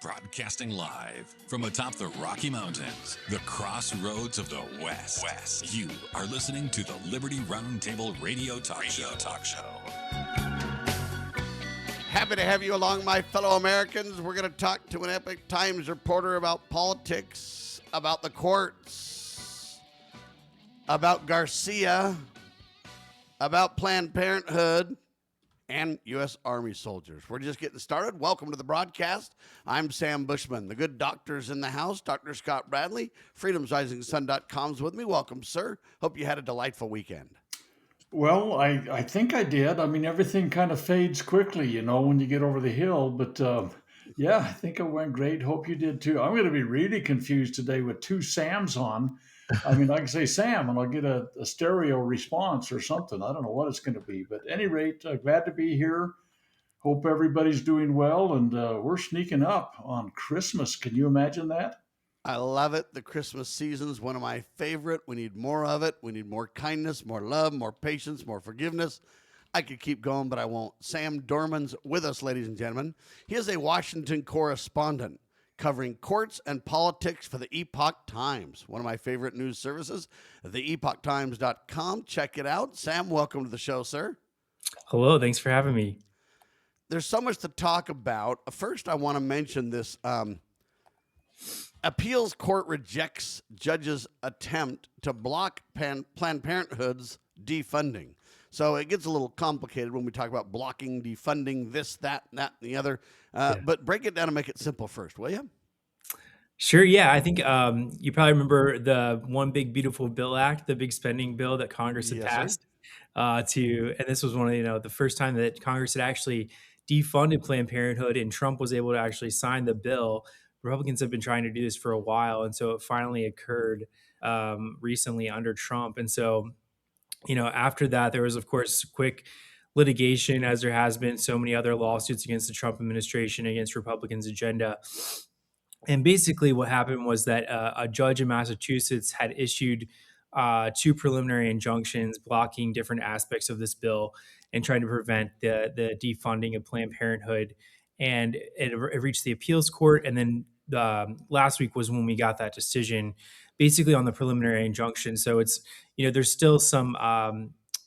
Broadcasting live from atop the Rocky Mountains, the crossroads of the West. You are listening to the Liberty RoundTable Radio Talk Show. Happy to have you along, my fellow Americans. We're going to talk to an Epoch Times reporter about politics, about the courts, about Garcia, about Planned Parenthood, and U.S. Army soldiers. We're just getting started. Welcome to the broadcast. I'm Sam Bushman. The good doctor's in the house. Dr. Scott Bradley, freedomsrisingsun.com's with me. Welcome, sir. Hope you had a delightful weekend. Well, I think I did. I mean, everything kind of fades quickly, you know, when you get over the hill. But yeah, I think it went great. Hope you did too. I'm going to be really confused today with two Sams on. I mean, I can say Sam and I'll get a stereo response or something. I don't know what it's going to be. But at any rate, glad to be here. Hope everybody's doing well. And we're sneaking up on Christmas. Can you imagine that? I love it. The Christmas season is one of my favorite. We need more of it. We need more kindness, more love, more patience, more forgiveness. I could keep going, but I won't. Sam Dorman's with us, ladies and gentlemen. He is a Washington correspondent covering courts and politics for the Epoch Times, one of my favorite news services, theepochtimes.com. Check it out. Sam, welcome to the show, sir. Hello. Thanks for having me. There's so much to talk about. First, I want to mention this. Appeals court rejects judge's attempt to block Planned Parenthood's defunding. So it gets a little complicated when we talk about blocking, defunding, this, that, and the other. But break it down and make it simple first, will you? Sure. Yeah. I think you probably remember the One Big Beautiful Bill Act, the big spending bill that Congress had passed and this was one of, the first time that Congress had actually defunded Planned Parenthood, and Trump was able to actually sign the bill. Republicans have been trying to do this for a while, and so it finally occurred recently under Trump. And so, after that, there was, of course, quick litigation, as there has been so many other lawsuits against the Trump administration, against Republicans' agenda. And basically what happened was that a judge in Massachusetts had issued two preliminary injunctions blocking different aspects of this bill and trying to prevent the defunding of Planned Parenthood. And it reached the appeals court. And then last week was when we got that decision basically on the preliminary injunction. So it's, there's still some,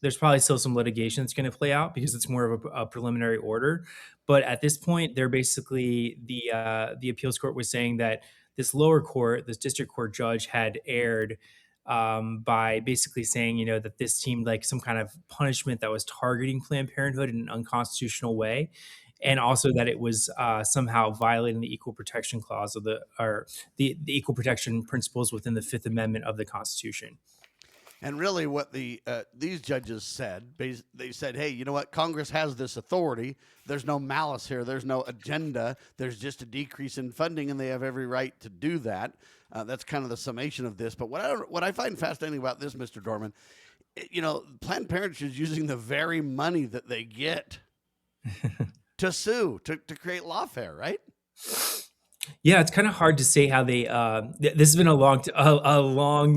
there's probably still some litigation that's going to play out because it's more of a preliminary order. But at this point, they're basically, the appeals court was saying that this lower court, this district court judge had erred by basically saying, that this seemed like some kind of punishment that was targeting Planned Parenthood in an unconstitutional way. And also that it was somehow violating the equal protection clause of the equal protection principles within the Fifth Amendment of the Constitution. And really what these judges said, they said, hey, you know what? Congress has this authority. There's no malice here. There's no agenda. There's just a decrease in funding, and they have every right to do that. That's kind of the summation of this. But what I find fascinating about this, Mr. Dorman, Planned Parenthood is using the very money that they get to sue, to create Lawfare, right? Yeah, it's kind of hard to say how they. This has been a long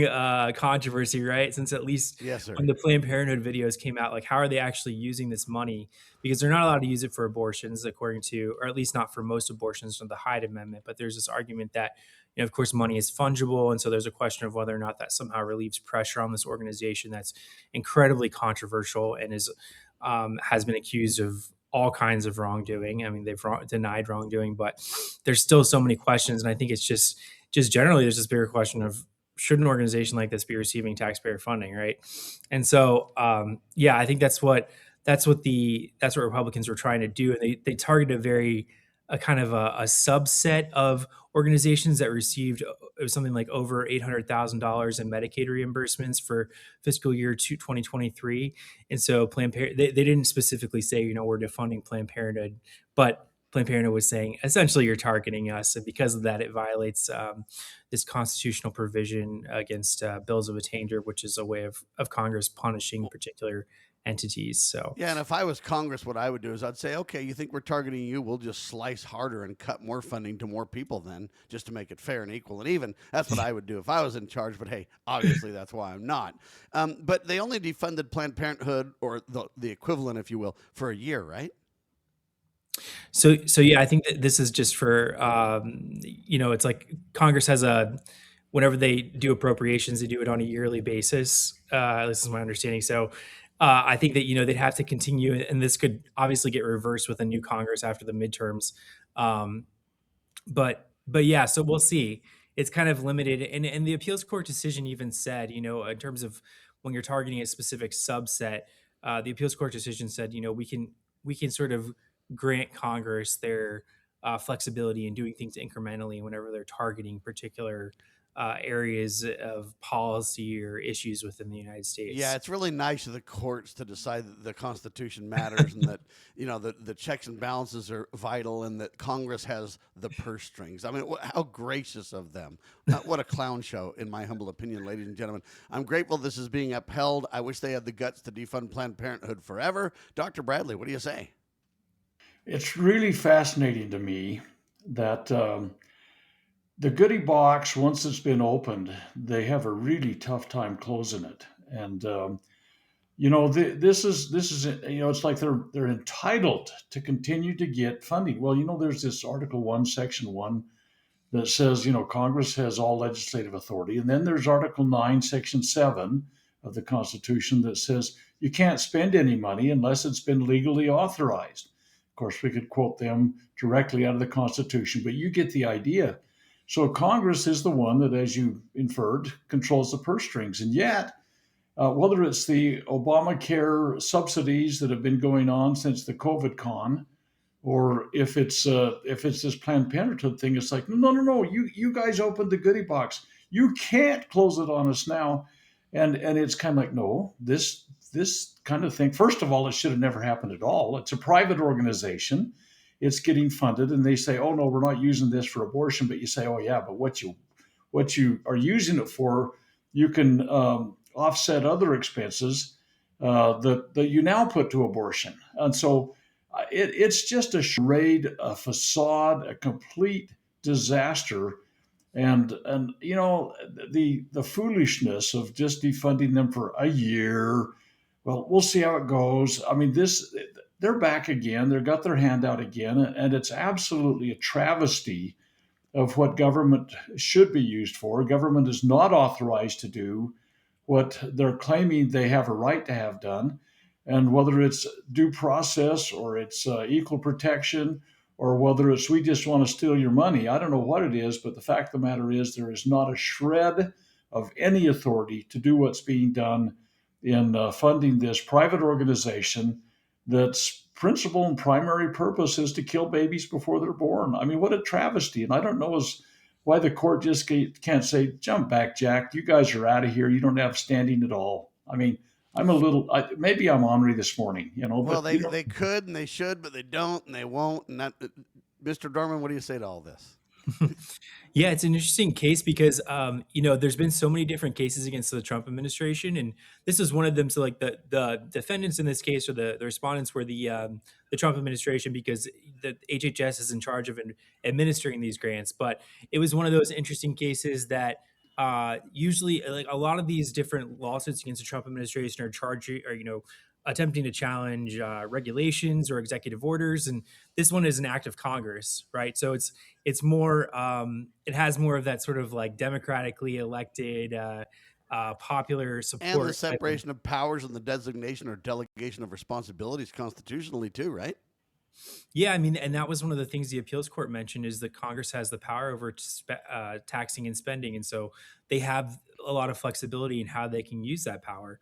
controversy, right? Since at least when the Planned Parenthood videos came out, like how are they actually using this money? Because they're not allowed to use it for abortions, according to, or at least not for most abortions from the Hyde Amendment. But there's this argument that, of course, money is fungible, and so there's a question of whether or not that somehow relieves pressure on this organization that's incredibly controversial and has been accused of all kinds of wrongdoing. I mean, they've denied wrongdoing, but there's still so many questions. And I think it's just generally, there's this bigger question of, should an organization like this be receiving taxpayer funding, right? And so, I think that's what Republicans were trying to do. And they targeted a kind of a subset of organizations that received something like over $800,000 in Medicaid reimbursements for fiscal year 2023. And so Planned Parenthood, they didn't specifically say, we're defunding Planned Parenthood, but Planned Parenthood was saying, essentially, you're targeting us. And because of that, it violates this constitutional provision against bills of attainder, which is a way of Congress punishing particular entities. So yeah, and if I was Congress, what I would do is I'd say, okay, you think we're targeting you? We'll just slice harder and cut more funding to more people then, just to make it fair and equal and even. That's what I would do if I was in charge. But hey, obviously that's why I'm not. But they only defunded Planned Parenthood, or the equivalent, if you will, for a year, right? So yeah, I think that this is just for it's like Congress has whenever they do appropriations, they do it on a yearly basis. This is my understanding. So I think that they'd have to continue, and this could obviously get reversed with a new Congress after the midterms. Um, but yeah, so we'll see. It's kind of limited, and the appeals court decision even said, in terms of when you're targeting a specific subset, the appeals court decision said, we can sort of grant Congress their flexibility in doing things incrementally whenever they're targeting particular areas of policy or issues within the United Yeah, States. it's really nice of the courts to decide that the Constitution matters and that the checks and balances are vital and that Congress has the purse strings. I mean, how gracious of them! What a clown show, in my humble opinion, ladies and gentlemen. I'm grateful this is being upheld. I wish they had the guts to defund Planned Parenthood forever. Dr. Bradley, what do you say? It's really fascinating to me that the goodie box, once it's been opened, they have a really tough time closing it. And this is it's like they're entitled to continue to get funding. Well, there's this Article 1, Section 1 that says, Congress has all legislative authority. And then there's Article 9, Section 7 of the Constitution that says you can't spend any money unless it's been legally authorized. Of course, we could quote them directly out of the Constitution, but you get the idea. So Congress is the one that, as you inferred, controls the purse strings. And yet, whether it's the Obamacare subsidies that have been going on since the COVID con, or if it's this Planned Parenthood thing, it's like no, you guys opened the goodie box. You can't close it on us now, and it's kind of like no, this kind of thing. First of all, it should have never happened at all. It's a private organization. It's getting funded, and they say, oh no, we're not using this for abortion. But you say, oh yeah, but what you are using it for, you can offset other expenses that you now put to abortion, and so it's just a charade, a facade, a complete disaster. And the foolishness of just defunding them for a year. Well, we'll see how it goes. I mean, they're back again. They've got their hand out again, and it's absolutely a travesty of what government should be used for. Government is not authorized to do what they're claiming they have a right to have done. And whether it's due process or it's equal protection or whether it's we just want to steal your money, I don't know what it is, but the fact of the matter is there is not a shred of any authority to do what's being done in funding this private organization that's principal and primary purpose is to kill babies before they're born. I mean, what a travesty. And I don't know why the court just can't say, jump back, Jack. You guys are out of here. You don't have standing at all. I mean, maybe I'm ornery this morning, Well, but they could and they should, but they don't and they won't. And that, Mr. Dorman, what do you say to all this? Yeah, it's an interesting case because there's been so many different cases against the Trump administration, and this is one of them. So, like the defendants in this case, or the respondents, were the Trump administration because the HHS is in charge of administering these grants. But it was one of those interesting cases that usually, like a lot of these different lawsuits against the Trump administration are charging, or attempting to challenge regulations or executive orders, and this one is an act of Congress, right? So it's more it has more of that sort of like democratically elected popular And the support type of. separation of powers and the designation or delegation of responsibilities constitutionally, too, right? Yeah, I mean, and that was one of the things the appeals court mentioned is that Congress has the power over taxing and spending, and so they have a lot of flexibility in how they can use that power.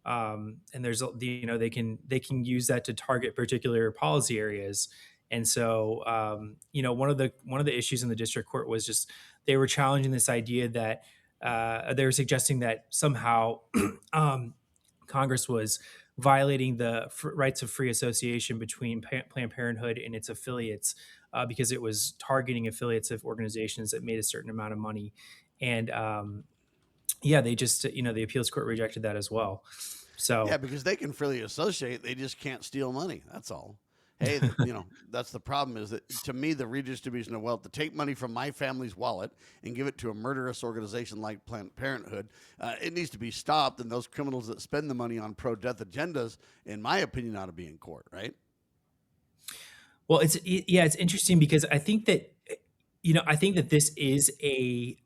And they can use that to target particular policy areas. And so one of the issues in the district court was just they were challenging this idea that they were suggesting that somehow Congress was violating the rights of free association between Planned Parenthood and its affiliates because it was targeting affiliates of organizations that made a certain amount of money. And yeah, they just, the appeals court rejected that as well. Yeah, So, because they can freely associate, they just can't steal money. That's all. Hey, that's the problem. Is that to me the redistribution of wealth to take money from my family's wallet and give it to a murderous organization like Planned Parenthood, it needs to be stopped. And those criminals that spend the money on pro-death agendas, in my opinion, ought to be in court, right? Well, it's interesting because I think that I think that this is a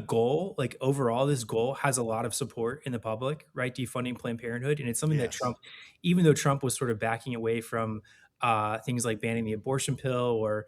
goal. Like overall, this goal has a lot of support in the public, right? Defunding Planned Parenthood, and it's something that Yes. Trump, even though Trump was sort of backing away from things like banning the abortion pill or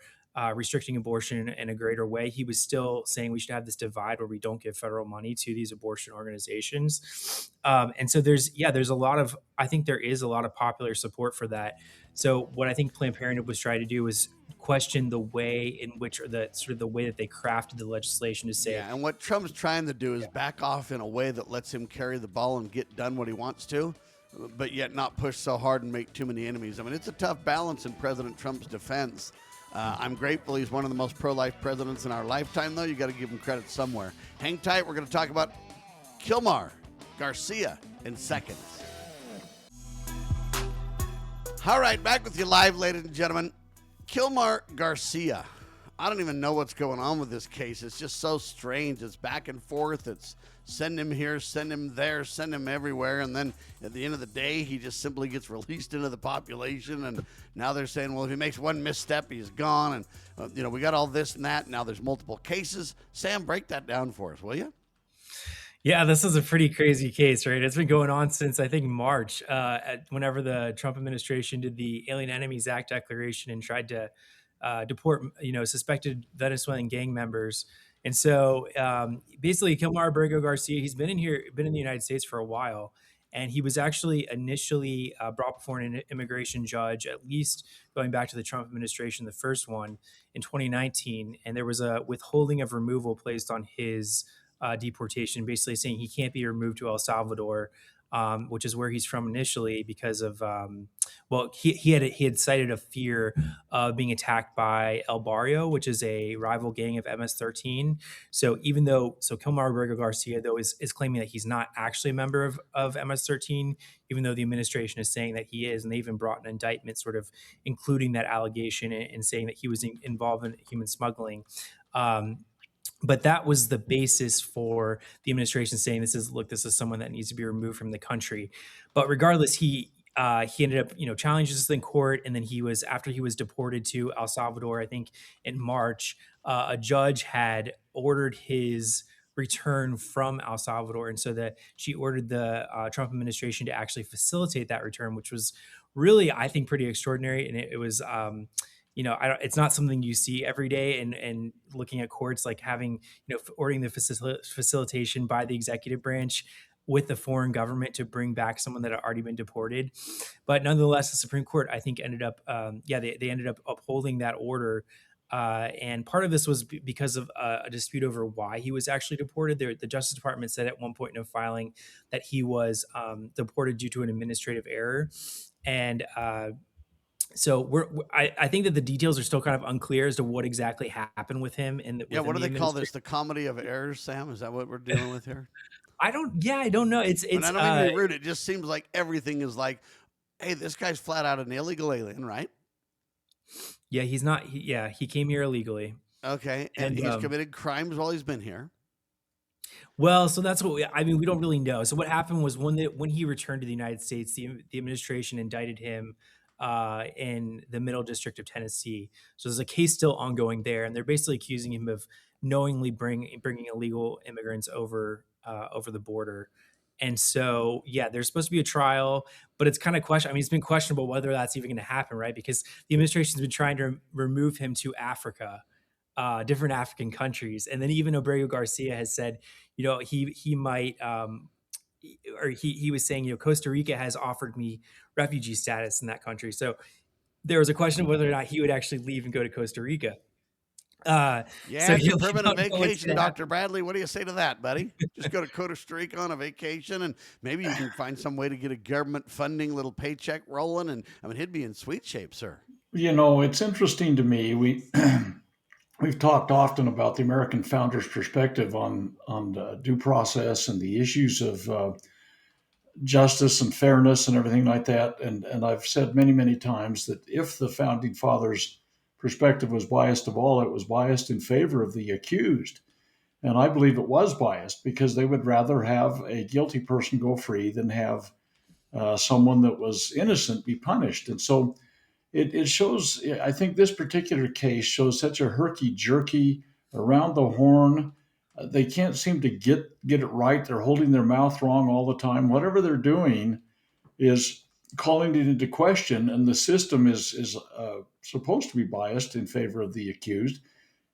restricting abortion in a greater way, he was still saying we should have this divide where we don't give federal money to these abortion organizations. And so there's a lot of I think there is a lot of popular support for that. So what I think Planned Parenthood was trying to do was question the way in which, or the sort of the way that they crafted the legislation to say, Yeah, and what Trump's trying to do is back off in a way that lets him carry the ball and get done what he wants to, but yet not push so hard and make too many enemies. I mean, it's a tough balance in President Trump's defense. I'm grateful he's one of the most pro-life presidents in our lifetime, though. You got to give him credit somewhere. Hang tight. We're going to talk about Kmar Garcia in seconds. All right, back with you live, ladies and gentlemen. Kmar Garcia. I don't even know what's going on with this case. It's just so strange. It's back and forth. It's send him here, send him there, send him everywhere. And then at the end of the day, he just simply gets released into the population. And now they're saying, well, if he makes one misstep, he's gone. And, we got all this and that. Now there's multiple cases. Sam, break that down for us, will you? Yeah, this is a pretty crazy case, right? It's been going on since I think March, whenever the Trump administration did the Alien Enemies Act declaration and tried to deport, suspected Venezuelan gang members. And so basically, Kmar Garcia, he's been in the United States for a while. And he was actually initially brought before an immigration judge, at least going back to the Trump administration, the first one in 2019. And there was a withholding of removal placed on his deportation, basically saying he can't be removed to El Salvador, which is where he's from initially, because of he had cited a fear of being attacked by El Barrio, which is a rival gang of MS-13. So Kmar Garcia though is claiming that he's not actually a member of MS-13, even though the administration is saying that he is, and they even brought an indictment sort of including that allegation and saying that he was involved in human smuggling. But that was the basis for the administration saying this is someone that needs to be removed from the country. But regardless, he ended up, challenging this in court, and then after he was deported to El Salvador, I think in March, a judge had ordered his return from El Salvador, and so that she ordered the Trump administration to actually facilitate that return, which was really, I think, pretty extraordinary, and it was. It's not something you see every day, and looking at courts like having, ordering the facilitation by the executive branch with the foreign government to bring back someone that had already been deported. But nonetheless, the Supreme Court, I think, ended up, they ended up upholding that order. And part of this was because of a dispute over why he was actually deported. The Justice Department said at one point in a filing that he was deported due to an administrative error. And so I think that the details are still kind of unclear as to what exactly happened with him. And what do they call this? The comedy of errors, Sam? Is that what we're dealing with here? I don't know. It's. I don't mean to be rude. It just seems like everything is like, hey, this guy's flat out an illegal alien, right? Yeah, he's not. He came here illegally. Okay, and he's committed crimes while he's been here. Well, so that's what we don't really know. So what happened was when he returned to the United States, the administration indicted him in the Middle District of Tennessee. So there's a case still ongoing there, and they're basically accusing him of knowingly bringing illegal immigrants over the border. And so, there's supposed to be a trial, but it's kind of it's been questionable whether that's even going to happen, right? Because the administration's been trying to remove him to Africa, different African countries. And then even Abreu Garcia has said, he might, or he was saying, Costa Rica has offered me refugee status in that country. So there was a question of whether or not he would actually leave and go to Costa Rica. It's a permanent vacation, Dr. Bradley. What do you say to that, buddy? Just go to Costa Rica on a vacation, and maybe you can find some way to get a government funding little paycheck rolling. And he'd be in sweet shape, sir. It's interesting to me. We've talked often about the American founders' perspective on due process and the issues of justice and fairness and everything like that. And I've said many, many times that if the founding fathers' perspective was biased of all, it was biased in favor of the accused. And I believe it was biased because they would rather have a guilty person go free than have someone that was innocent be punished. And so it shows, I think this particular case shows such a herky-jerky, around the horn. They can't seem to get it right. They're holding their mouth wrong all the time. Whatever they're doing is calling it into question, and the system is supposed to be biased in favor of the accused.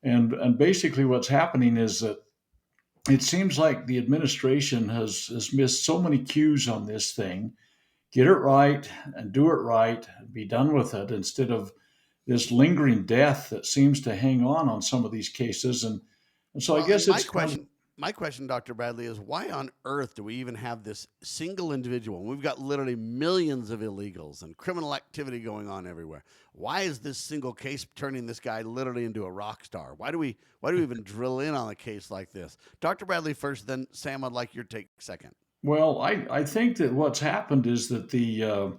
And basically what's happening is that it seems like the administration has missed so many cues on this thing. Get it right and do it right and be done with it, instead of this lingering death that seems to hang on some of these cases. And so I Well, guess and it's kind of, my question, Dr. Bradley, is why on earth do we even have this single individual? We've got literally millions of illegals and criminal activity going on everywhere. Why is this single case turning this guy literally into a rock star? Why do we even drill in on a case like this? Dr. Bradley first, then Sam, I'd like your take second. well, I think that what's happened is that the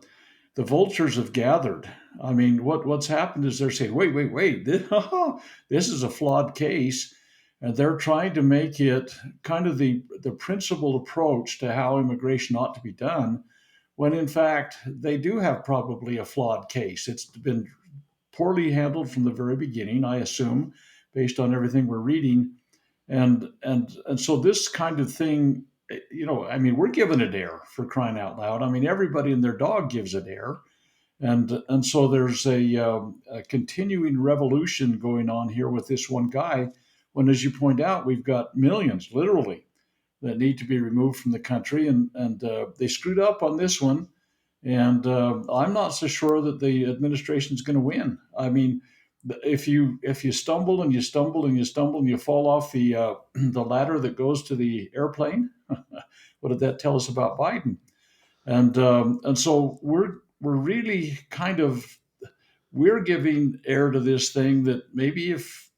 vultures have gathered. I mean, what's happened is they're saying, wait, this is a flawed case, and they're trying to make it kind of the principled approach to how immigration ought to be done, when in fact they do have probably a flawed case. It's been poorly handled from the very beginning, I assume, based on everything we're reading, and so this kind of thing, I mean, we're giving it air, for crying out loud. I mean, everybody and their dog gives it air. And so there's a continuing revolution going on here with this one guy, when, as you point out, we've got millions, literally, that need to be removed from the country. And they screwed up on this one. And I'm not so sure that the administration is going to win. I mean, if you stumble and you stumble and you stumble and you fall off the ladder that goes to the airplane, what did that tell us about Biden? And so we're really kind of, we're giving air to this thing that maybe if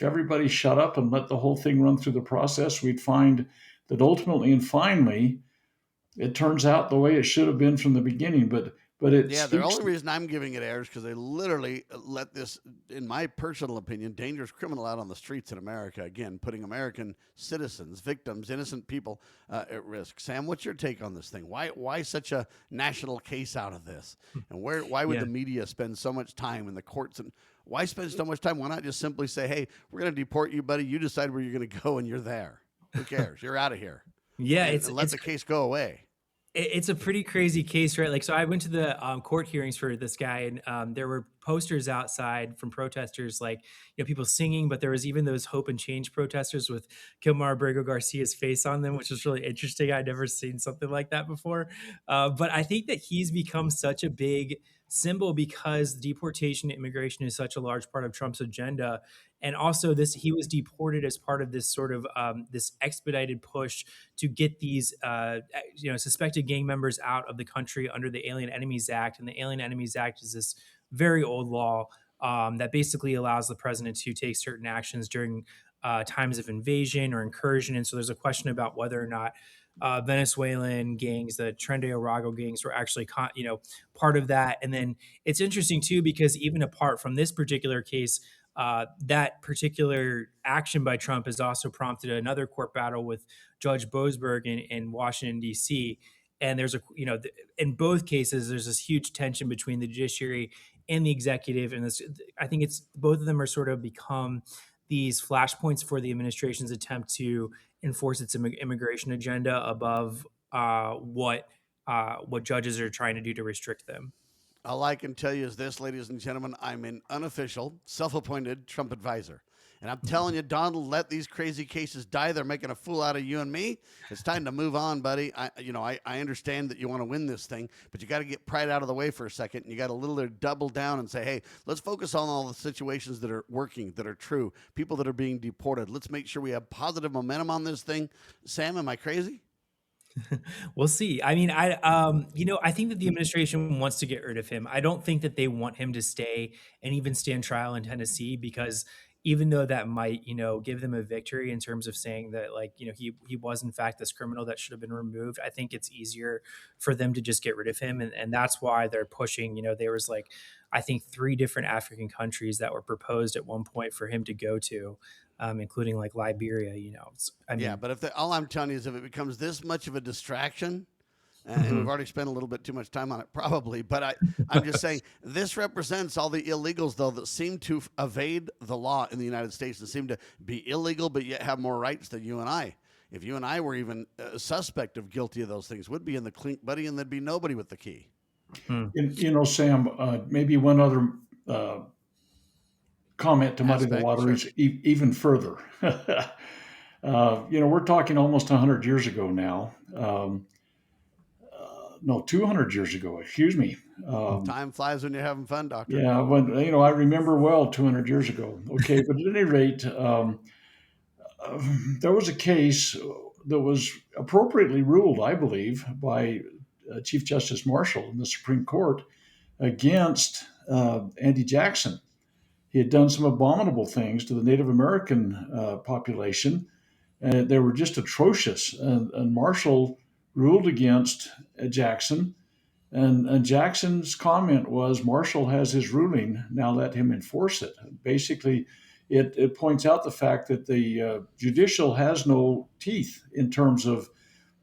everybody shut up and let the whole thing run through the process, we'd find that ultimately and finally it turns out the way it should have been from the beginning. But it Yeah, the speaks. only reason I'm giving it air is because they literally let this, in my personal opinion, dangerous criminal out on the streets in America, again, putting American citizens, victims, innocent people at risk. Sam, what's your take on this thing? Why such a national case out of this? And why would Yeah. the media spend so much time in the courts? And why spend so much time? Why not just simply say, hey, we're going to deport you, buddy. You decide where you're going to go and you're there. Who cares? You're out of here. Yeah, And let the case go away. It's a pretty crazy case, right? Like, so I went to the court hearings for this guy, and there were posters outside from protesters, like, people singing, but there was even those Hope and Change protesters with Kmar Garcia's face on them, which was really interesting. I'd never seen something like that before. But I think that he's become such a big symbol because deportation and immigration is such a large part of Trump's agenda. And also he was deported as part of this sort of this expedited push to get these suspected gang members out of the country under the Alien Enemies Act. And the Alien Enemies Act is this very old law that basically allows the president to take certain actions during times of invasion or incursion. And so there's a question about whether or not Venezuelan gangs, the Tren de Aragua gangs, were actually part of that. And then it's interesting too, because even apart from this particular case, that particular action by Trump has also prompted another court battle with Judge Boasberg in Washington, D.C. And there's in both cases, there's this huge tension between the judiciary and the executive. And I think both of them are sort of become these flashpoints for the administration's attempt to enforce its immigration agenda above what judges are trying to do to restrict them. All I can tell you is this, ladies and gentlemen, I'm an unofficial, self-appointed Trump advisor. And I'm telling you, Donald, let these crazy cases die. They're making a fool out of you and me. It's time to move on, buddy. I understand that you want to win this thing, but you got to get pride out of the way for a second. And you got to literally double down and say, hey, let's focus on all the situations that are working, that are true, people that are being deported. Let's make sure we have positive momentum on this thing. Sam, am I crazy? We'll see. I mean, I think that the administration wants to get rid of him. I don't think that they want him to stay and even stand trial in Tennessee, because even though that might, give them a victory in terms of saying that, like, he was in fact this criminal that should have been removed, I think it's easier for them to just get rid of him. And that's why they're pushing, there was like, I think 3 different African countries that were proposed at one point for him to go to, including like Liberia, Yeah, but all I'm telling you is if it becomes this much of a distraction, And we've already spent a little bit too much time on it, probably. But I'm just saying this represents all the illegals, though, that seem to evade the law in the United States and seem to be illegal, but yet have more rights than you and I. If you and I were even a suspect of guilty of those things, we'd be in the clink, buddy, and there'd be nobody with the key. Sam, maybe one other comment to muddy the waters even further. We're talking almost 100 years ago now. No, 200 years ago, excuse me. Time flies when you're having fun, Doctor. Yeah, I remember well 200 years ago. Okay, but at any rate, there was a case that was appropriately ruled, I believe, by Chief Justice Marshall in the Supreme Court against Andy Jackson. He had done some abominable things to the Native American population. They were just atrocious. And Marshall ruled against Jackson. And Jackson's comment was, Marshall has his ruling, now let him enforce it. Basically, it points out the fact that the judicial has no teeth in terms of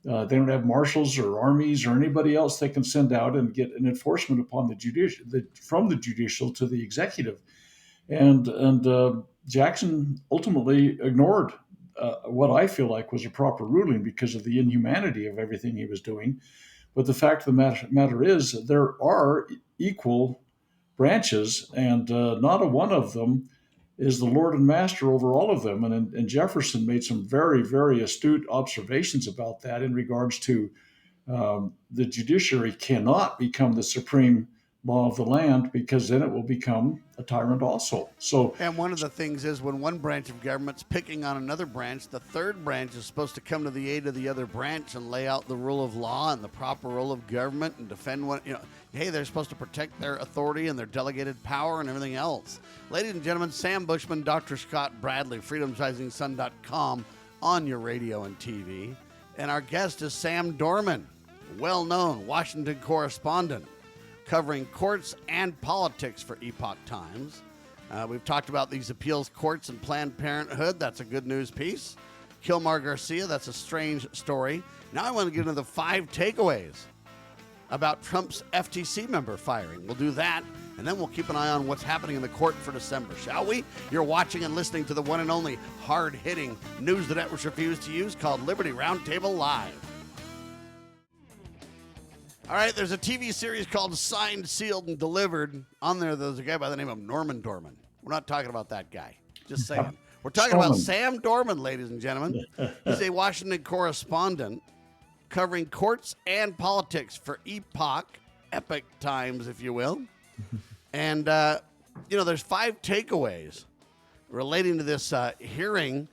they don't have marshals or armies or anybody else they can send out and get an enforcement upon the judicial, from the judicial to the executive. And Jackson ultimately ignored what I feel like was a proper ruling because of the inhumanity of everything he was doing. But the fact of the matter is there are equal branches, and not a one of them is the Lord and Master over all of them. And Jefferson made some very, very astute observations about that in regards to the judiciary cannot become the supreme law of the land, because then it will become a tyrant also. And one of the things is when one branch of government's picking on another branch, the third branch is supposed to come to the aid of the other branch and lay out the rule of law and the proper role of government and defend what, hey, they're supposed to protect their authority and their delegated power and everything else. Ladies and gentlemen, Sam Bushman, Dr. Scott Bradley, freedomsrisingsun.com on your radio and TV. And our guest is Sam Dorman, well-known Washington correspondent, covering courts and politics for Epoch Times. We've talked about these appeals courts and Planned Parenthood. That's a good news piece. Kmar Garcia, that's a strange story. Now I want to get into the 5 takeaways about Trump's FTC member firing. We'll do that, and then we'll keep an eye on what's happening in the court for December, shall we? You're watching and listening to the one and only hard-hitting news the networks refuse to use, called Liberty RoundTable Live. All right, there's a TV series called Signed, Sealed, and Delivered. On there's a guy by the name of Norman Dorman. We're not talking about that guy. Just saying. We're talking about Sam Dorman, ladies and gentlemen. He's a Washington correspondent covering courts and politics for Epoch Times, if you will. And, there's 5 takeaways relating to this hearing.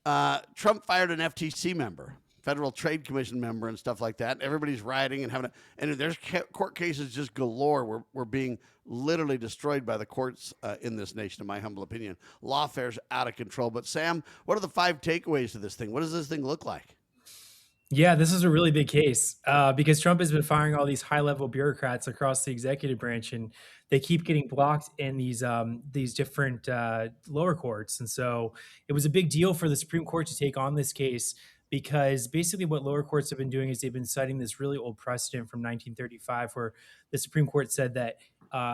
Trump fired an FTC member, Federal Trade Commission member, and stuff like that. Everybody's rioting and there's court cases just galore. We're being literally destroyed by the courts in this nation, in my humble opinion. Lawfare's out of control. But Sam, what are the 5 takeaways to this thing? What does this thing look like? Yeah, this is a really big case because Trump has been firing all these high-level bureaucrats across the executive branch, and they keep getting blocked in these different lower courts. And so it was a big deal for the Supreme Court to take on this case, because basically what lower courts have been doing is they've been citing this really old precedent from 1935, where the Supreme Court said that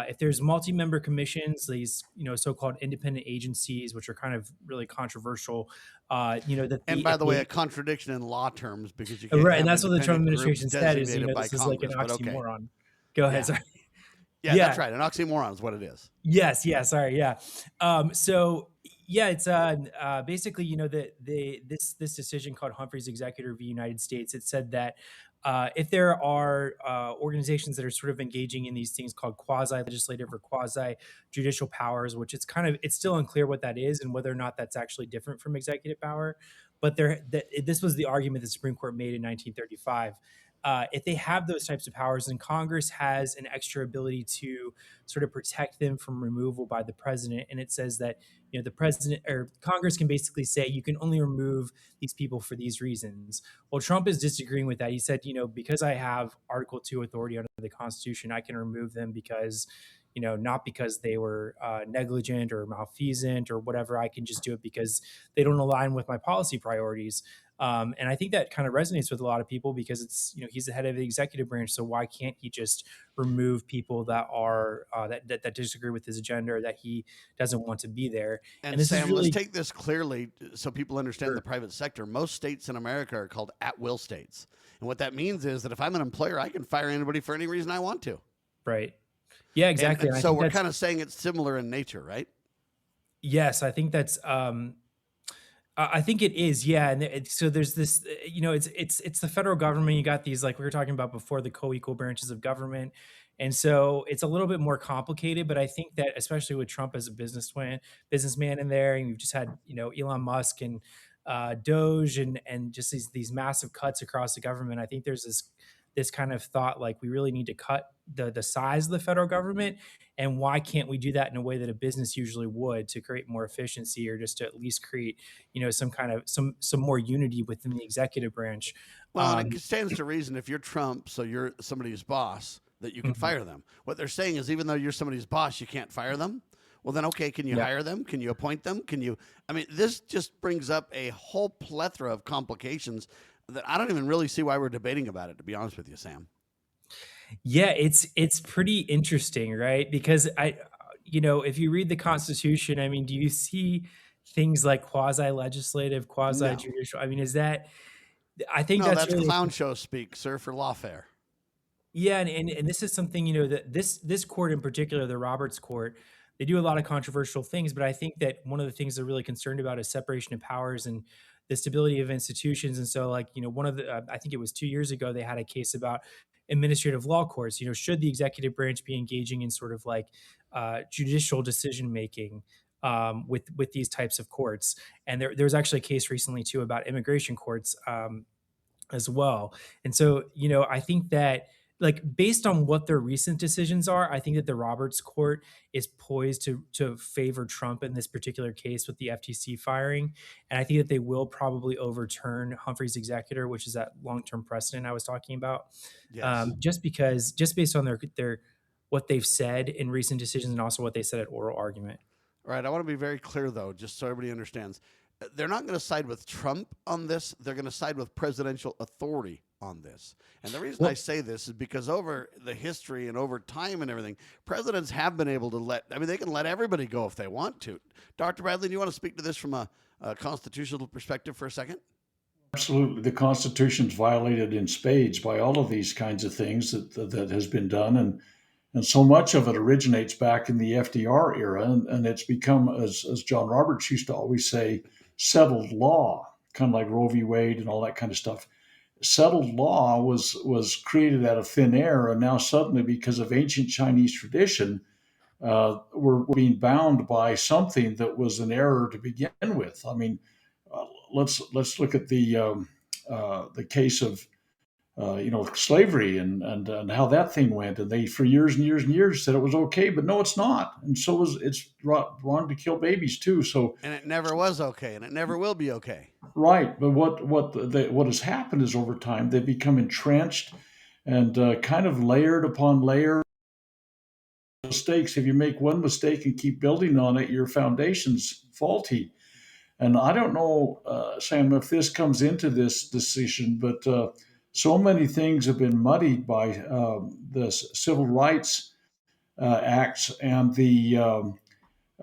if there's multi-member commissions, these so-called independent agencies, which are kind of really controversial, that and by the way, a contradiction in law terms, because you can't right, and that's what the Trump administration said is this is like an Congress, oxymoron. Okay. Go ahead, Yeah. sorry. Yeah, that's right. An oxymoron is what it is. Yes. Sorry. Yeah. It's basically this decision called Humphrey's Executor v. United States. It said that if there are organizations that are sort of engaging in these things called quasi-legislative or quasi-judicial powers, which it's still unclear what that is and whether or not that's actually different from executive power. But this was the argument the Supreme Court made in 1935. If they have those types of powers, then Congress has an extra ability to sort of protect them from removal by the president. And it says that, the president or Congress can basically say you can only remove these people for these reasons. Well, Trump is disagreeing with that. He said, because I have Article 2 authority under the Constitution, I can remove them because, not because they were negligent or malfeasant or whatever. I can just do it because they don't align with my policy priorities. And I think that kind of resonates with a lot of people because it's, he's the head of the executive branch. So why can't he just remove people that are that disagree with his agenda or that he doesn't want to be there? And And this is Sam, let's really take this clearly so people understand the private sector. Most states in America are called at-will states. And what that means is that if I'm an employer, I can fire anybody for any reason I want to. right. Yeah, exactly. And And I so think we're that's, kind of saying it's similar in nature, right? yes, I think that's, I think it is, yeah. And so there's this, it's the federal government. You got these, like we were talking about before, the co-equal branches of government, and so it's a little bit more complicated. But I think that especially with Trump as a businessman in there, and we've just had Elon Musk and Doge and just these massive cuts across the government. I think there's this kind of thought like we really need to cut the size of the federal government, and why can't we do that in a way that a business usually would to create more efficiency or just to at least create some kind of some more unity within the executive branch. Well, and it stands to reason if you're Trump, so you're somebody's boss, that you can Mhm. fire them. What they're saying is even though you're somebody's boss, you can't fire them. Well, then, okay, can you Yeah. hire them? Can you appoint them? I mean, this just brings up a whole plethora of complications that I don't even really see why we're debating about it, to be honest with you, Sam. Yeah, it's pretty interesting, right? Because if you read the Constitution, I mean, do you see things like quasi-legislative, No. quasi-judicial? I mean, is that I think No, that's that's really clown show speak, sir, for lawfare. yeah, and this is something, that this court in particular, the Roberts Court, they do a lot of controversial things, but I think that one of the things they're really concerned about is separation of powers and the stability of institutions. And so, like, one of the I think it was 2 years ago, they had a case about administrative law courts. Should the executive branch be engaging in sort of like judicial decision making with these types of courts? And there was actually a case recently too about immigration courts. As well. And so, I think that like based on what their recent decisions are, I think that the Roberts Court is poised to favor Trump in this particular case with the FTC firing. And I think that they will probably overturn Humphrey's executor, which is that long-term precedent I was talking about. Yes. Just based on their what they've said in recent decisions and also what they said at oral argument. All right. I want to be very clear, though, just so everybody understands. They're not going to side with Trump on this. They're going to side with presidential authority on this. And the reason I Well, say this is because over the history and over time and everything, presidents have been able to they can let everybody go if they want to. Dr. Bradley, do you want to speak to this from a constitutional perspective for a second? Absolutely. The Constitution's violated in spades by all of these kinds of things that has been done. And so much of it originates back in the FDR era. And it's become, as John Roberts used to always say, settled law, kind of like Roe v. Wade and all that kind of stuff. Settled law was created out of thin air. And now suddenly, because of ancient Chinese tradition, we're being bound by something that was an error to begin with. I mean, uh, let's look at the case of slavery and how that thing went. And they, for years and years and years, said it was okay, but no, it's not. And so it's wrong to kill babies too. So And it never was okay, and it never will be okay. right, but what has happened is over time they've become entrenched and kind of layered upon layer mistakes. If you make one mistake and keep building on it, your foundation's faulty. And I don't know, Sam, if this comes into this decision, but so many things have been muddied by the civil rights acts and the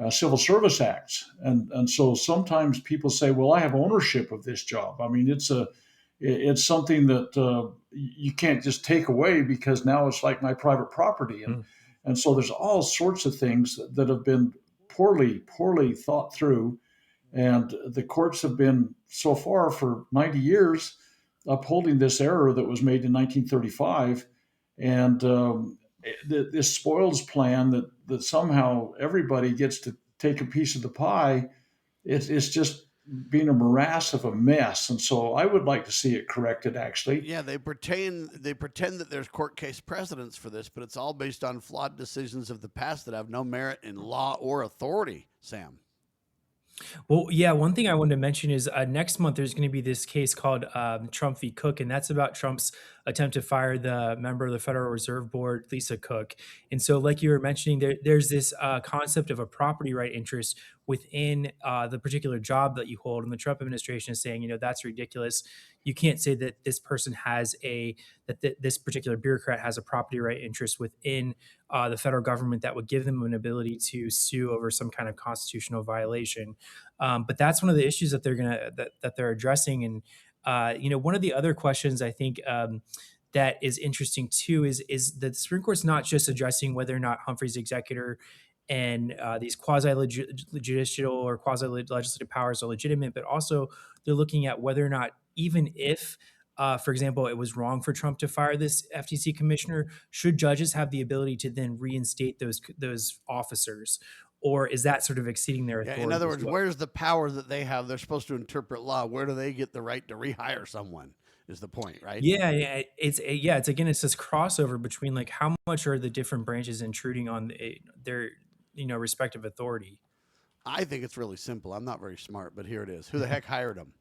civil service acts, and so sometimes people say, "Well, I have ownership of this job." I mean, it's something that you can't just take away because now it's like my private property, and so there's all sorts of things that have been poorly thought through. And the courts have been so far for 90 years upholding this error that was made in 1935. And this spoils plan that somehow everybody gets to take a piece of the pie, it's just being a morass of a mess. And so I would like to see it corrected, actually. Yeah, they pretend that there's court case precedents for this, but it's all based on flawed decisions of the past that have no merit in law or authority, Sam. Well, yeah, one thing I wanted to mention is next month there's going to be this case called Trump v. Cook, and that's about Trump's attempt to fire the member of the Federal Reserve Board, Lisa Cook. And so, like you were mentioning, there's this concept of a property right interest within the particular job that you hold. And the Trump administration is saying, that's ridiculous. You can't say that this person has this particular bureaucrat has a property right interest within the federal government that would give them an ability to sue over some kind of constitutional violation. But that's one of the issues that they're addressing. And one of the other questions I think that is interesting too is that the Supreme Court's not just addressing whether or not Humphrey's executor and these quasi-judicial or quasi-legislative powers are legitimate, but also they're looking at whether or not, even if, for example, it was wrong for Trump to fire this FTC commissioner, should judges have the ability to then reinstate those officers? Or is that sort of exceeding their authority? In other words, where's the power that they have? They're supposed to interpret law. Where do they get the right to rehire someone? Is the point, right? Yeah. It's again, it's this crossover between like how much are the different branches intruding on their respective authority. I think it's really simple. I'm not very smart, but here it is. Who the heck hired them?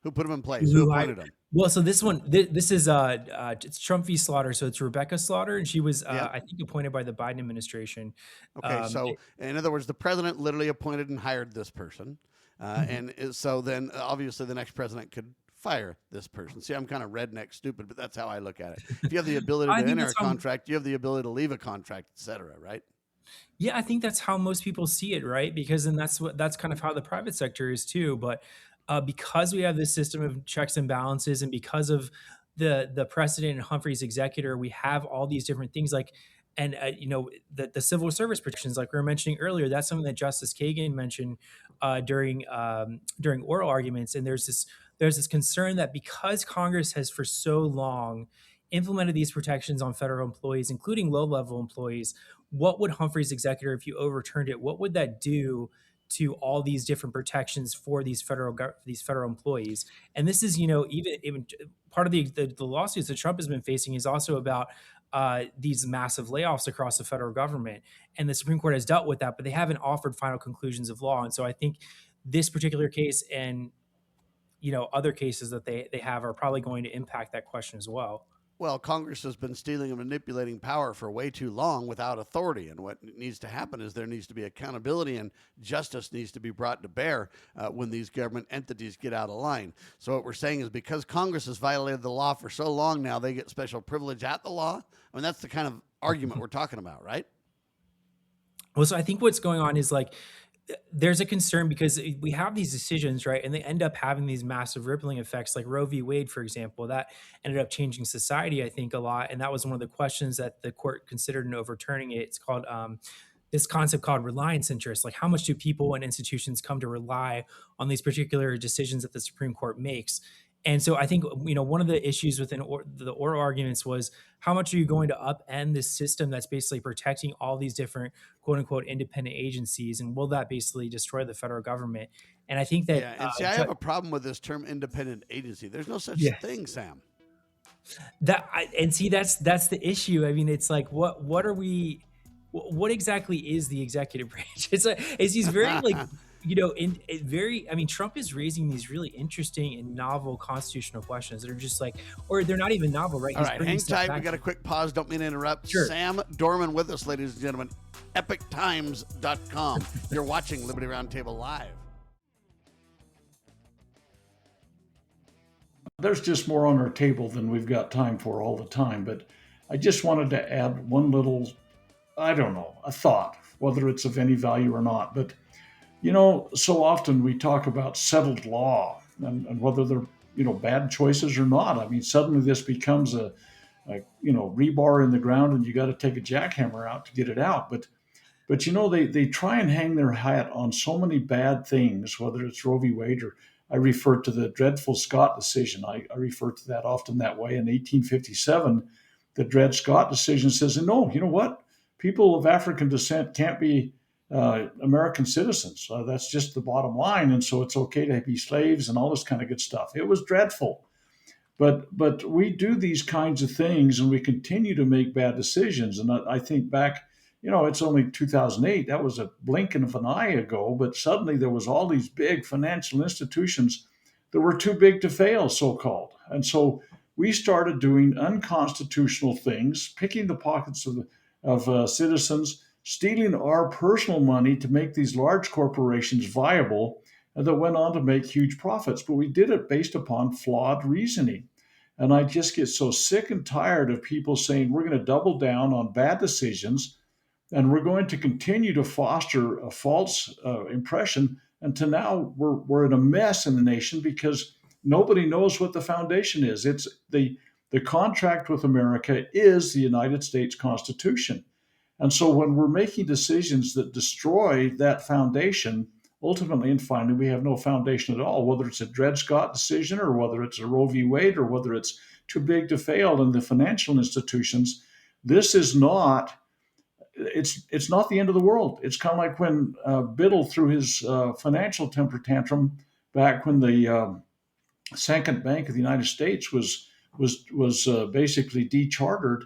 Who put them in place? Who appointed them? Well, so this one, this is it's Trump v. Slaughter. So it's Rebecca Slaughter, and she was, I think, appointed by the Biden administration. Okay, so in other words, the president literally appointed and hired this person, and so then obviously the next president could fire this person. See, I'm kind of redneck stupid, but that's how I look at it. If you have the ability to enter a contract, you have the ability to leave a contract, etc. Right? Yeah, I think that's how most people see it, right? Because then that's kind of how the private sector is too. But because we have this system of checks and balances, and because of the precedent in Humphrey's executor, we have all these different things like, and the civil service protections, like we were mentioning earlier. That's something that Justice Kagan mentioned during oral arguments. And there's this concern that because Congress has for so long implemented these protections on federal employees, including low-level employees, what would Humphrey's executor, if you overturned it, what would that do to all these different protections for these federal employees? And this is, even part of the lawsuits that Trump has been facing is also about these massive layoffs across the federal government. And the Supreme Court has dealt with that, but they haven't offered final conclusions of law. And so I think this particular case and, other cases that they have are probably going to impact that question as well. Well, Congress has been stealing and manipulating power for way too long without authority. And what needs to happen is there needs to be accountability, and justice needs to be brought to bear when these government entities get out of line. So what we're saying is because Congress has violated the law for so long now, they get special privilege at the law. I mean, that's the kind of argument we're talking about, right? Well, so I think what's going on is like, there's a concern because we have these decisions, right? And they end up having these massive rippling effects, like Roe v. Wade, for example, that ended up changing society, I think, a lot. And that was one of the questions that the court considered in overturning it. It's called this concept called reliance interest. Like, how much do people and institutions come to rely on these particular decisions that the Supreme Court makes? And so I think, one of the issues within the oral arguments was how much are you going to upend this system that's basically protecting all these different quote unquote independent agencies? And will that basically destroy the federal government? And I think that... and see, I have a problem with this term independent agency. There's no such thing, Sam. That's the issue. I mean, it's like, what exactly is the executive branch? It's these very like... Trump is raising these really interesting and novel constitutional questions that are just like, or they're not even novel, right? All right, hang tight. We got a quick pause. Don't mean to interrupt. Sure. Sam Dorman with us, ladies and gentlemen. EpochTimes.com. You're watching Liberty Roundtable Live. There's just more on our table than we've got time for all the time, but I just wanted to add one little, a thought, whether it's of any value or not, but so often we talk about settled law and whether they're, bad choices or not. I mean, suddenly this becomes a rebar in the ground and you got to take a jackhammer out to get it out. But they try and hang their hat on so many bad things, whether it's Roe v. Wade or I refer to the dreadful Scott decision. I refer to that often that way. In 1857, the Dred Scott decision says, no, you know what? People of African descent can't be American citizens. That's just the bottom line. And so it's okay to be slaves and all this kind of good stuff. It was dreadful. But we do these kinds of things and we continue to make bad decisions. And I think back, it's only 2008. That was a blink of an eye ago. But suddenly there was all these big financial institutions that were too big to fail, so-called. And so we started doing unconstitutional things, picking the pockets of citizens, stealing our personal money to make these large corporations viable, and that went on to make huge profits. But we did it based upon flawed reasoning. And I just get so sick and tired of people saying we're going to double down on bad decisions and we're going to continue to foster a false impression until now we're in a mess in the nation because nobody knows what the foundation is. It's the contract with America is the United States Constitution. And so when we're making decisions that destroy that foundation, ultimately and finally, we have no foundation at all, whether it's a Dred Scott decision or whether it's a Roe v. Wade or whether it's too big to fail in the financial institutions. This is not it's not the end of the world. It's kind of like when Biddle threw his financial temper tantrum back when the Second Bank of the United States was basically dechartered.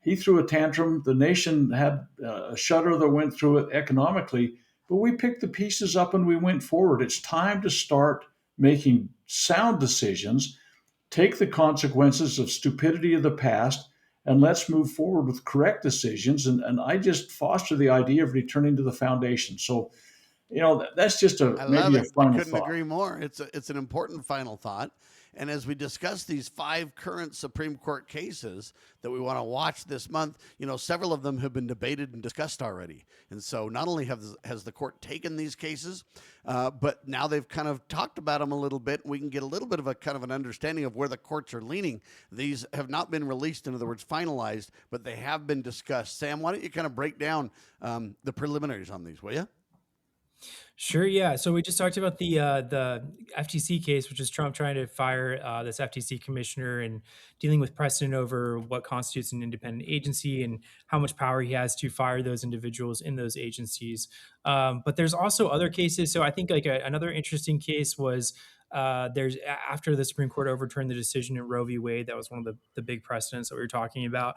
He threw a tantrum. The nation had a shudder that went through it economically, but we picked the pieces up and we went forward. It's time to start making sound decisions, take the consequences of stupidity of the past, and let's move forward with correct decisions. And I just foster the idea of returning to the foundation. So, that's just maybe a final I couldn't thought. agree more. It's an important final thought. And as we discuss these 5 current Supreme Court cases that we want to watch this month, several of them have been debated and discussed already. And so not only has the court taken these cases, but now they've kind of talked about them a little bit. We can get a little bit of a kind of an understanding of where the courts are leaning. These have not been released, in other words, finalized, but they have been discussed. Sam, why don't you kind of break down the preliminaries on these, will you? Sure. Yeah. So we just talked about the FTC case, which is Trump trying to fire this FTC commissioner and dealing with precedent over what constitutes an independent agency and how much power he has to fire those individuals in those agencies. But there's also other cases. So I think like another interesting case was there's after the Supreme Court overturned the decision in Roe v. Wade. That was one of the big precedents that we were talking about.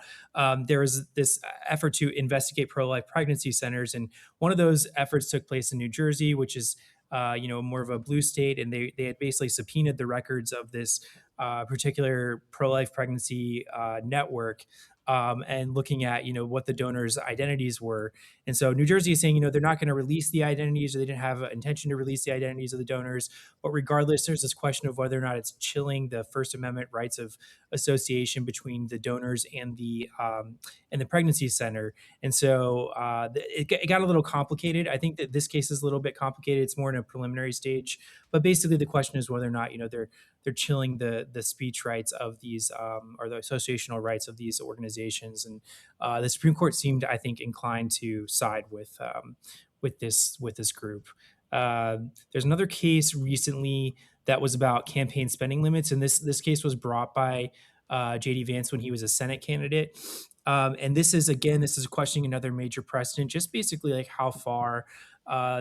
There was this effort to investigate pro-life pregnancy centers, and one of those efforts took place in New Jersey, which is more of a blue state, and they had basically subpoenaed the records of this particular pro-life pregnancy network. And looking at what the donors' identities were, and so New Jersey is saying they're not going to release the identities, or they didn't have an intention to release the identities of the donors. But regardless, there's this question of whether or not it's chilling the First Amendment rights of association between the donors and the pregnancy center. And so it got a little complicated. I think that this case is a little bit complicated. It's more in a preliminary stage, but basically the question is whether or not they're chilling the speech rights of these or the associational rights of these organizations. And the Supreme Court seemed, I think, inclined to side with this group. There's another case recently that was about campaign spending limits, and this case was brought by J.D. Vance when he was a Senate candidate. And this is questioning another major precedent, just basically like how far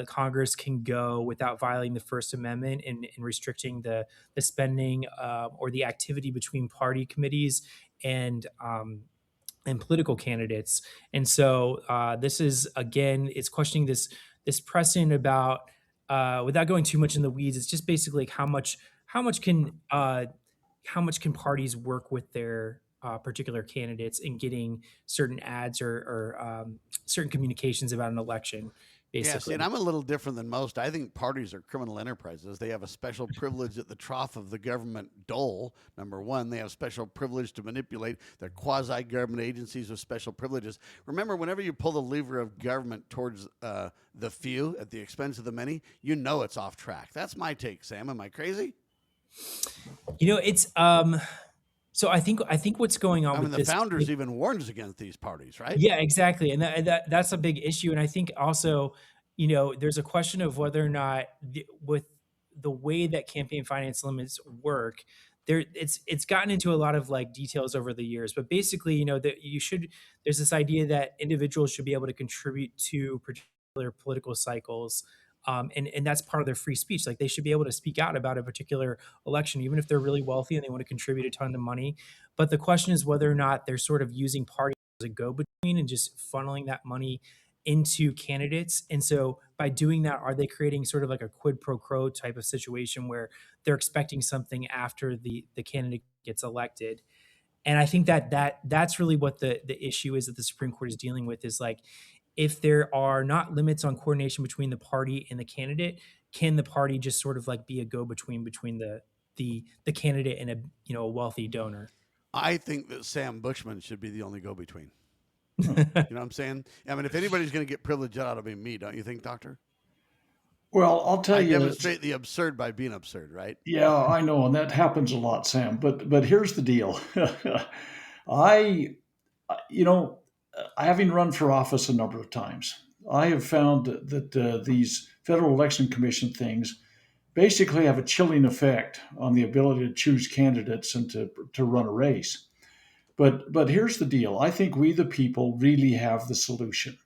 Congress can go without violating the First Amendment and restricting the spending or the activity between party committees and political candidates. And so this is, again, it's questioning this precedent about, without going too much in the weeds, it's just basically like how much can parties work with their particular candidates in getting certain ads or certain communications about an election, Yes, basically. and I'm a little different than most. I think parties are criminal enterprises. They have a special privilege at the trough of the government dole. Number one, they have special privilege to manipulate their quasi-government agencies with special privileges. Remember, whenever you pull the lever of government towards the few at the expense of the many, it's off track. That's my take, Sam. Am I crazy? It's so I think what's going on I mean, with the this. founders even warned us against these parties, right? Yeah, exactly. And that's a big issue. And I think also, there's a question of whether or not with the way that campaign finance limits work, it's gotten into a lot of like details over the years. But basically, that there's this idea that individuals should be able to contribute to particular political cycles. And that's part of their free speech. Like they should be able to speak out about a particular election, even if they're really wealthy and they want to contribute a ton of money. But the question is whether or not they're sort of using parties as a go-between and just funneling that money into candidates. And so by doing that, are they creating sort of like a quid pro quo type of situation where they're expecting something after the candidate gets elected? And I think that's really what the issue is that the Supreme Court is dealing with, is like, if there are not limits on coordination between the party and the candidate, can the party just sort of like be a go-between between the candidate and a wealthy donor? I think that Sam Bushman should be the only go-between. You know what I'm saying? I mean, if anybody's going to get privilege out of me, don't you think, Doctor? Well, I'll tell you, demonstrate the absurd by being absurd, right? Yeah, I know, and that happens a lot, Sam. But here's the deal. I, having run for office a number of times, I have found that these Federal Election Commission things basically have a chilling effect on the ability to choose candidates and to run a race. But here's the deal. I think we, the people, really have the solution.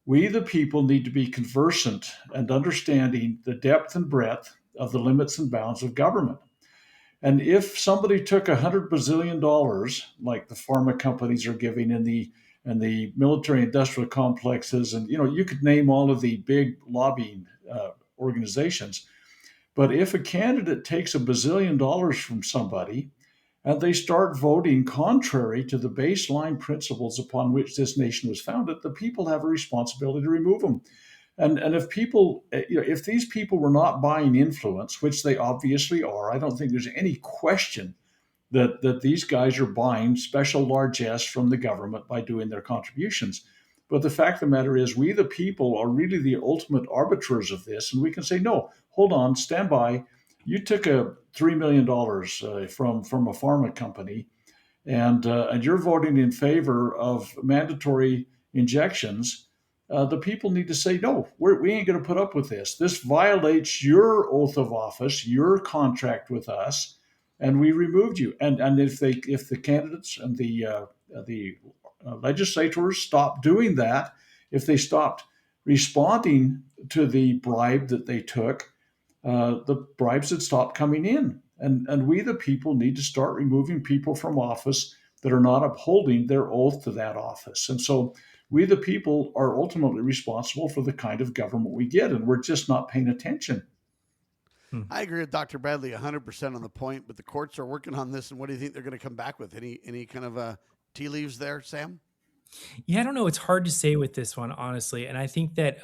We, the people, need to be conversant and understanding the depth and breadth of the limits and bounds of government. And if somebody took $100 bazillion, like the pharma companies are giving in the military industrial complexes, and you could name all of the big lobbying organizations, but if a candidate takes $1 bazillion from somebody and they start voting contrary to the baseline principles upon which this nation was founded, the people have a responsibility to remove them. And if people, if these people were not buying influence, which they obviously are, I don't think there's any question that these guys are buying special largesse from the government by doing their contributions. But the fact of the matter is, we, the people, are really the ultimate arbiters of this. And we can say, no, hold on, stand by. You took $3 million from a pharma company, and you're voting in favor of mandatory injections. The people need to say, no, we ain't going to put up with this. This violates your oath of office, your contract with us, and we removed you. And if the candidates and the legislators stopped doing that, if they stopped responding to the bribe that they took, the bribes had stopped coming in. And we, the people, need to start removing people from office that are not upholding their oath to that office. And so we, the people, are ultimately responsible for the kind of government we get, and we're just not paying attention. I agree with Dr. Bradley 100% on the point, but the courts are working on this. And what do you think they're going to come back with? Any kind of tea leaves there, Sam? Yeah, I don't know. It's hard to say with this one, honestly. And I think that,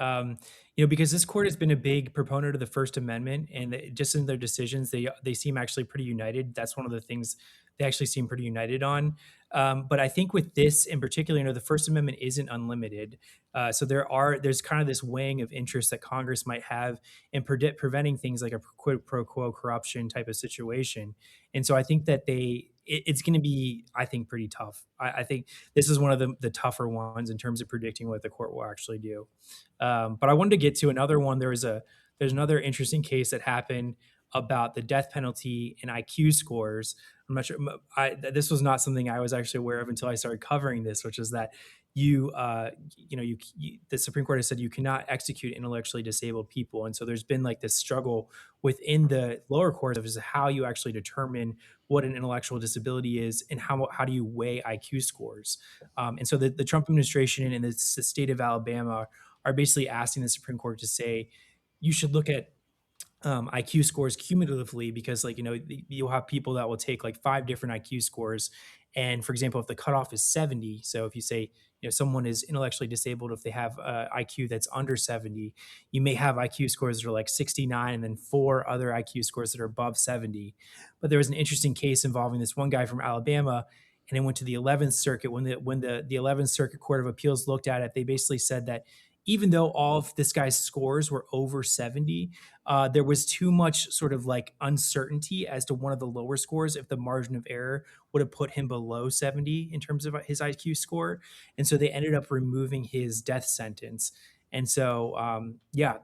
because this court has been a big proponent of the First Amendment, and just in their decisions, they seem actually pretty united. That's one of the things they actually seem pretty united on. But I think with this in particular, the First Amendment isn't unlimited. So there's kind of this weighing of interest that Congress might have in preventing things like a quid pro quo corruption type of situation. And so I think that it's going to be, I think, pretty tough. I think this is one of the tougher ones in terms of predicting what the court will actually do. But I wanted to get to another one. There's another interesting case that happened about the death penalty and IQ scores. I'm not sure. This was not something I was actually aware of until I started covering this, which is that the Supreme Court has said you cannot execute intellectually disabled people. And so there's been like this struggle within the lower courts of how you actually determine what an intellectual disability is and how do you weigh IQ scores. And so the Trump administration and the state of Alabama are basically asking the Supreme Court to say, you should look at IQ scores cumulatively, because you'll have people that will take like 5 different IQ scores. And for example, if the cutoff is 70, so if you say, someone is intellectually disabled, if they have IQ that's under 70, you may have IQ scores that are like 69 and then 4 other IQ scores that are above 70. But there was an interesting case involving this one guy from Alabama, and it went to the 11th Circuit. When the 11th Circuit Court of Appeals looked at it, they basically said that even though all of this guy's scores were over 70, there was too much sort of like uncertainty as to one of the lower scores if the margin of error would have put him below 70 in terms of his IQ score. And so they ended up removing his death sentence. And so,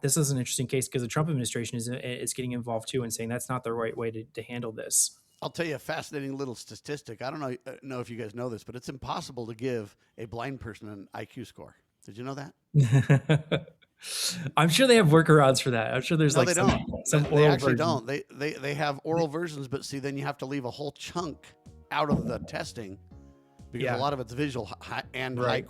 this is an interesting case because the Trump administration is getting involved too and saying that's not the right way to handle this. I'll tell you a fascinating little statistic. I don't know if you guys know this, but it's impossible to give a blind person an IQ score. Did you know that? I'm sure they have workarounds for that. I'm sure there's no, like some oral they actually versions. don't. They have oral versions, but see, then you have to leave a whole chunk out of the testing because a lot of it's visual and right.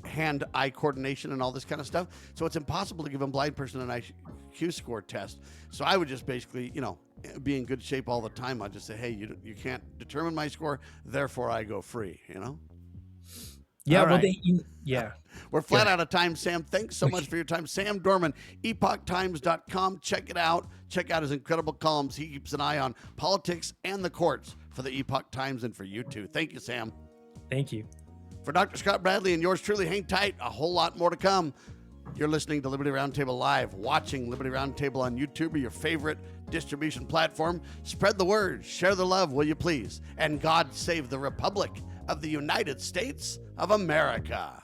hand-eye coordination and all this kind of stuff. So it's impossible to give a blind person an IQ score test. So I would just basically, be in good shape all the time. I'd just say, hey, you can't determine my score, therefore I go free, Yeah, all well, right. We're flat out of time, Sam. Thanks so much for your time. Sam Dorman, epochtimes.com. Check it out. Check out his incredible columns. He keeps an eye on politics and the courts for the Epoch Times and for you too. Thank you, Sam. Thank you. For Dr. Scott Bradley and yours truly, hang tight. A whole lot more to come. You're listening to Liberty Roundtable Live, watching Liberty Roundtable on YouTube or your favorite distribution platform. Spread the word. Share the love, will you please? And God save the Republic of the United States of America.